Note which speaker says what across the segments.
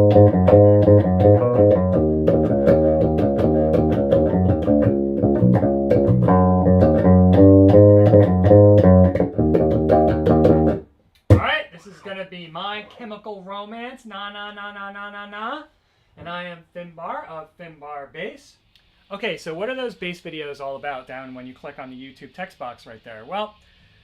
Speaker 1: Alright, this is going to be My Chemical Romance, na na na na na na na. And I am Finbar of Finbar Bass. Okay, so what are those bass videos all about down when you click on the YouTube text box right there? Well,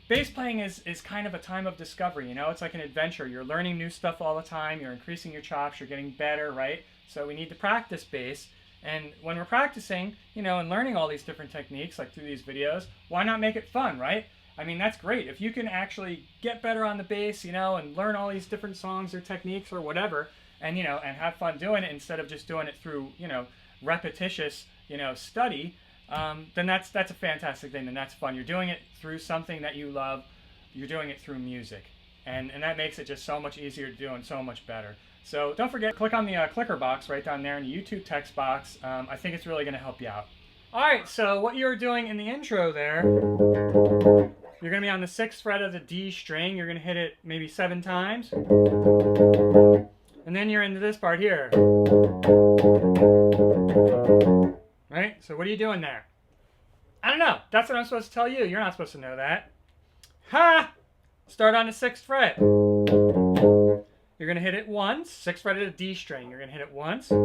Speaker 1: bass playing is kind of a time of discovery, you know? It's like an adventure. You're learning new stuff all the time. You're increasing your chops. You're getting better, right? So we need to practice bass. And when we're practicing, you know, and learning all these different techniques, like through these videos, why not make it fun, right? I mean, that's great. If you can actually get better on the bass, you know, and learn all these different songs or techniques or whatever, and, you know, and have fun doing it instead of just doing it through, you know, repetitious, you know, study, then that's a fantastic thing, and that's fun. You're doing it through something that you love. You're doing it through music, and that makes it just so much easier to do and so much better. So don't forget, click on the clicker box right down there in the YouTube text box. I think it's really going to help you out. All right, so what you were doing in the intro there, you're going to be on the 6th fret of the D string. You're going to hit it maybe 7 times. And then you're into this part here. Right? So what are you doing there? I don't know. That's what I'm supposed to tell you. You're not supposed to know that. Ha! Start on the 6th fret. You're going to hit it once. 6th fret of the D string. You're going to hit it once. Then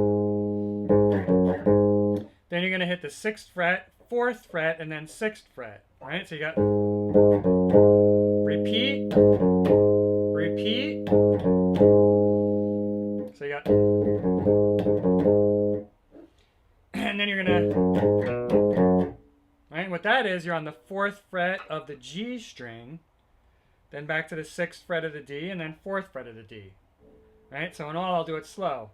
Speaker 1: you're going to hit the 6th fret, 4th fret, and then 6th fret. Right? So you got repeat, repeat. So you got, and then you're gonna, right? What that is, you're on the 4th fret of the G string, then back to the 6th fret of the D, and then 4th fret of the D. Right? So in all, I'll do it slow.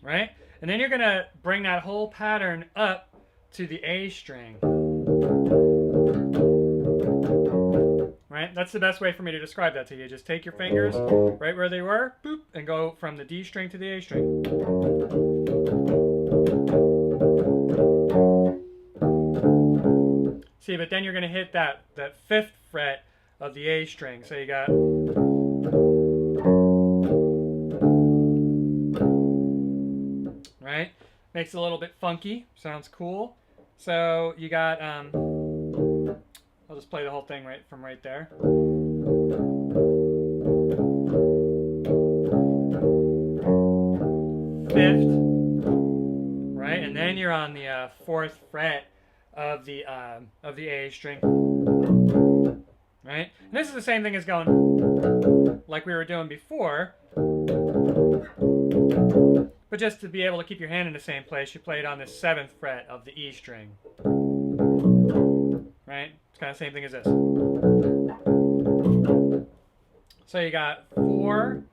Speaker 1: Right? And then you're going to bring that whole pattern up to the A string. Right? That's the best way for me to describe that to you. Just take your fingers right where they were, boop, and go from the D string to the A string. See, but then you're going to hit that 5th fret of the A string. So you got... Right? Makes it a little bit funky. Sounds cool. So you got, I'll just play the whole thing right from right there. 5th, right? And then you're on the 4th fret of the A string. Right? And this is the same thing as going like we were doing before. But just to be able to keep your hand in the same place, you play it on the 7th fret of the E string. Right? It's kind of the same thing as this. So you got 4,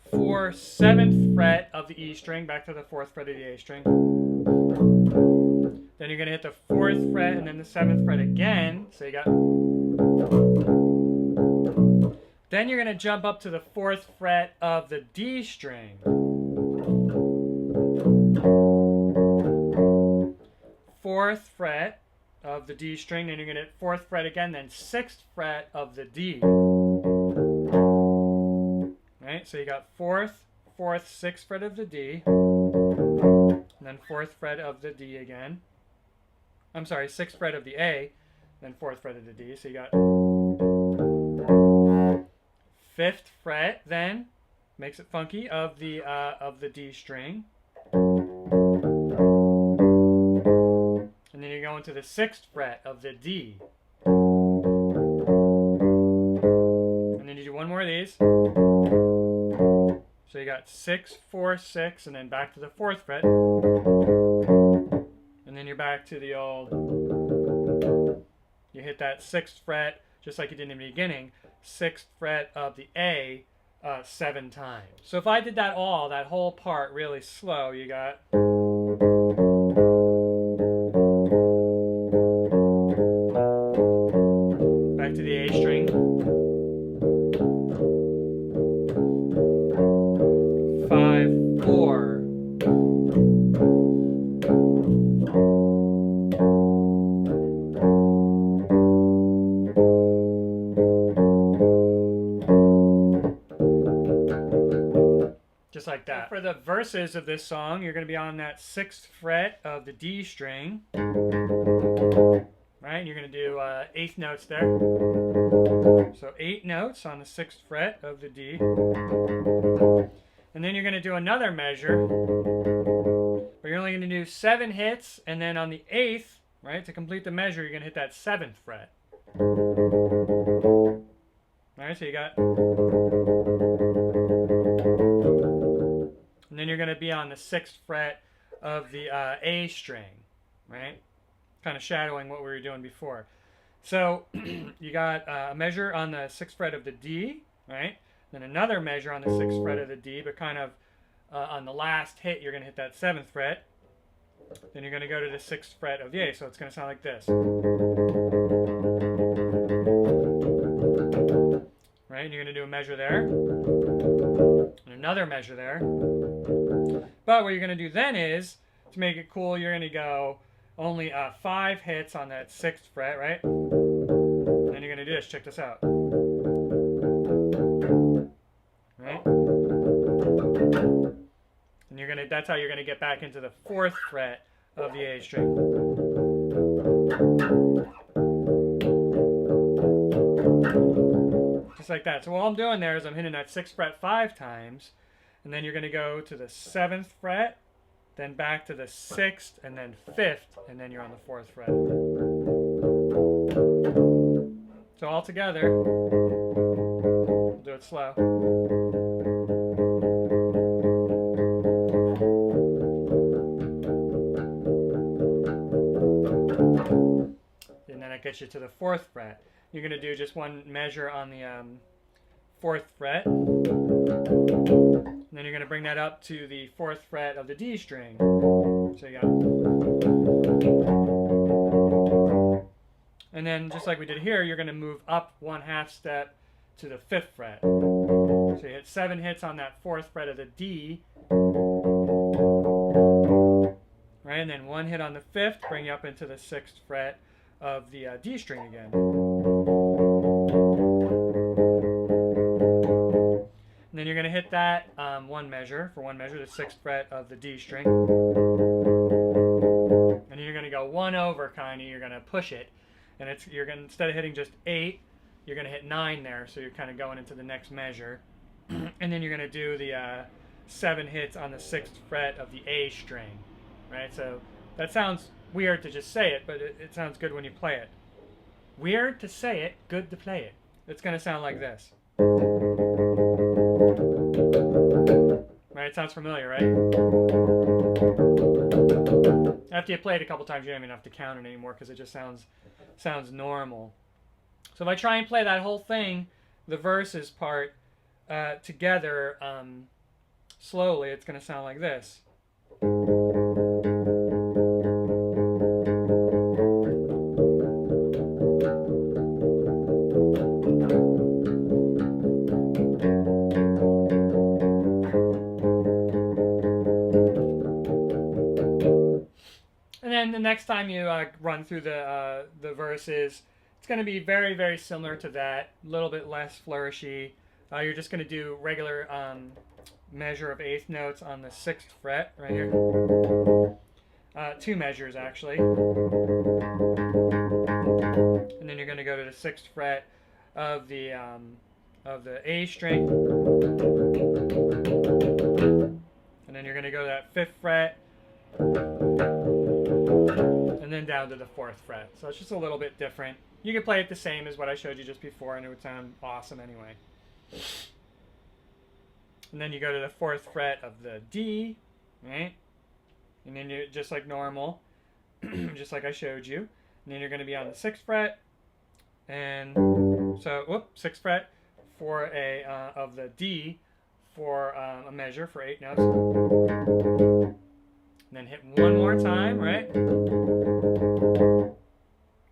Speaker 1: 4, 7th fret of the E string, back to the 4th fret of the A string. Then you're going to hit the 4th fret and then the 7th fret again. So you got... Then you're going to jump up to the 4th fret of the D string. 4th fret of the D string, then you're going to hit 4th fret again, then 6th fret of the D. Right? So you got 4th, 4th, 6th fret of the D, and then 4th fret of the D again. I'm sorry, 6th fret of the A, then 4th fret of the D. So you got 5th fret, then makes it funky, of the D string. And then you're going to the 6th fret of the D. And then you do one more of these. So you got 6, 4, 6, and then back to the 4th fret. And then you're back to the old... You hit that 6th fret, just like you did in the beginning, 6th fret of the A 7 times. So if I did that whole part really slow, you got... Back to the A string. 5, 4. that. For the verses of this song, you're going to be on that 6th fret of the D string. Right? You're going to do 8th notes there. So 8 notes on the 6th fret of the D. And then you're going to do another measure, but you're only going to do 7 hits, and then on the 8th, right, to complete the measure, you're going to hit that 7th fret. Alright, so you got... And then you're going to be on the 6th fret of the A string, right? Kind of shadowing what we were doing before. So you got a measure on the 6th fret of the D, right? Then another measure on the 6th fret of the D, but kind of on the last hit, you're going to hit that 7th fret. Then you're going to go to the 6th fret of the A, so it's going to sound like this. Right? And you're going to do a measure there, and another measure there. But what you're going to do then is, to make it cool, you're going to go only 5 hits on that 6th fret, right? And then you're going to do this. Check this out. Right? And you're gonna, that's how you're gonna get back into the 4th fret of the A string. Just like that. So all I'm doing there is I'm hitting that 6th fret 5 times, and then you're gonna go to the 7th fret, then back to the 6th, and then 5th, and then you're on the 4th fret. So all together, we'll do it slow. And then it gets you to the 4th fret. You're going to do just one measure on the 4th fret. And then you're going to bring that up to the 4th fret of the D string. So you got... And then just like we did here, you're going to move up 1/2 step to the 5th fret. So you hit 7 hits on that 4th fret of the D. Right, and then 1 hit on the 5th, bring you up into the 6th fret of the D string again. And then you're going to hit that one measure, the 6th fret of the D string. And you're going to go 1 over, kind of, you're going to push it. And you're going to, instead of hitting just 8, you're going to hit 9 there, so you're kind of going into the next measure. And then you're going to do the 7 hits on the 6th fret of the A string. Right, so that sounds weird to just say it, but it sounds good when you play it. Weird to say it, good to play it. It's going to sound like this. Right, it sounds familiar, right? After you play it a couple times, you don't even have to count it anymore because it just sounds normal. So if I try and play that whole thing, the verses part, together slowly, it's going to sound like this. And then the next time you run through the verses, it's going to be very, very similar to that, a little bit less flourishy. You're just going to do regular measure of 8th notes on the 6th fret, right here. 2 measures, actually. And then you're going to go to the 6th fret of the A string. And then you're going to go to that 5th fret. And then down to the 4th fret. So it's just a little bit different. You can play it the same as what I showed you just before, and it would sound awesome anyway. And then you go to the 4th fret of the D, right? And then you just like normal, just like I showed you. And then you're going to be on the 6th fret, and so 6th fret for a of the D for a measure for 8 notes. And then hit 1 more time, right?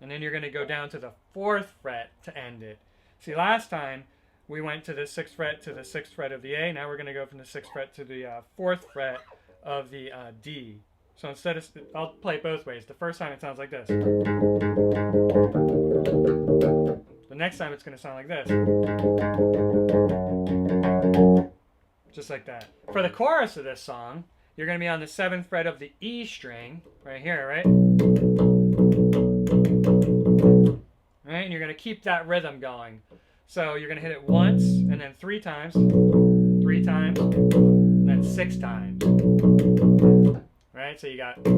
Speaker 1: And then you're going to go down to the 4th fret to end it. See, last time we went to the 6th fret to the 6th fret of the A. Now we're going to go from the 6th fret to the 4th fret of the D. So instead of, I'll play it both ways. The first time it sounds like this. The next time it's going to sound like this. Just like that. For the chorus of this song, you're going to be on the 7th fret of the E string, right here, right? Right, and you're going to keep that rhythm going. So you're going to hit it once, and then 3 times, and then 6 times. Right, so you got... Then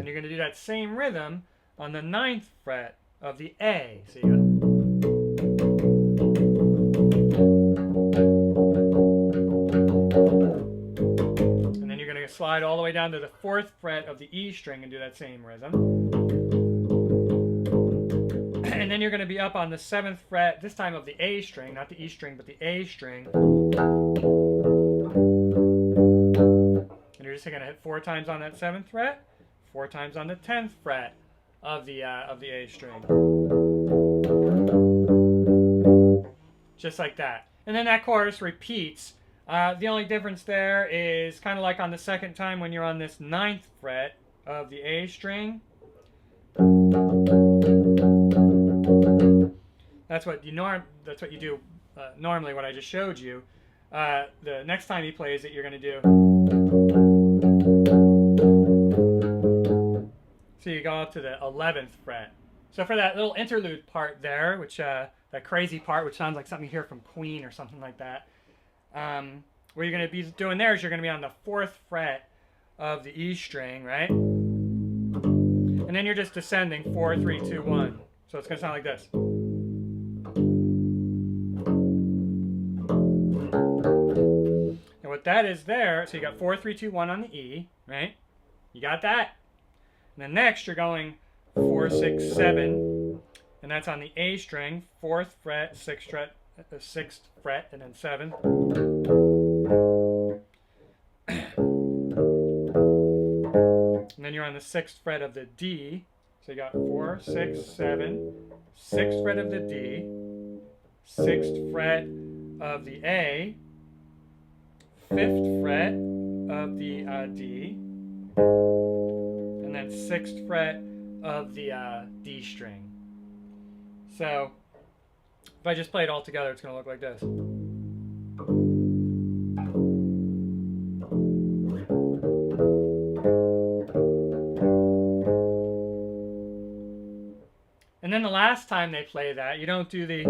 Speaker 1: you're going to do that same rhythm on the 9th fret of the A. So you got... And then you're going to slide all the way down to the 4th fret of the E string and do that same rhythm. And then you're going to be up on the 7th fret, this time of the A string, not the E string, but the A string. And you're just going to hit 4 times on that 7th fret, 4 times on the 10th fret of the A string. Just like that. And then that chorus repeats. The only difference there is kind of like on the second time when you're on this 9th fret of the A string. That's what you do normally, what I just showed you. The next time he plays it, you're going to do... So you go up to the 11th fret. So for that little interlude part there, which that crazy part, which sounds like something you hear from Queen or something like that, what you're going to be doing there is you're going to be on the 4th fret of the E string, right? And then you're just descending 4, 3, 2, 1. So it's going to sound like this. And what that is there, so you got 4, 3, 2, 1 on the E, right? You got that. And then next you're going 4, 6, 7, and that's on the A string, 4th fret, 6th fret, and then 7. And then you're on the 6th fret of the D. So you got 4, 6, 7, 6th fret of the D, 6th fret of the A, 5th fret of the D, and then 6th fret of the D string. So if I just play it all together, it's going to look like this. And then the last time they play that, you don't do the...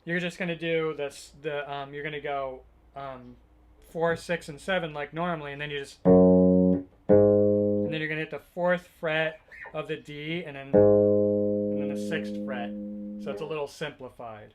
Speaker 1: You're just going to do this, you're going to go 4, 6, and 7 like normally, and then you just... And then you're going to hit the 4th fret of the D, and then the 6th fret. So it's a little simplified.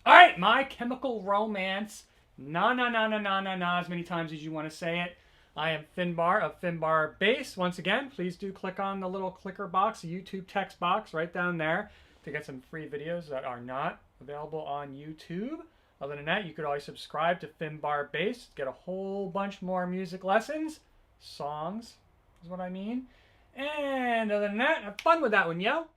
Speaker 1: All right, My Chemical Romance. Na na na na na na na, as many times as you want to say it. I am Finbar of Finbar Bass. Once again, please do click on the little clicker box, the YouTube text box right down there to get some free videos that are not available on YouTube. Other than that, you could always subscribe to Finbar Bass, get a whole bunch more music lessons, songs is what I mean. And other than that, have fun with that one, yo!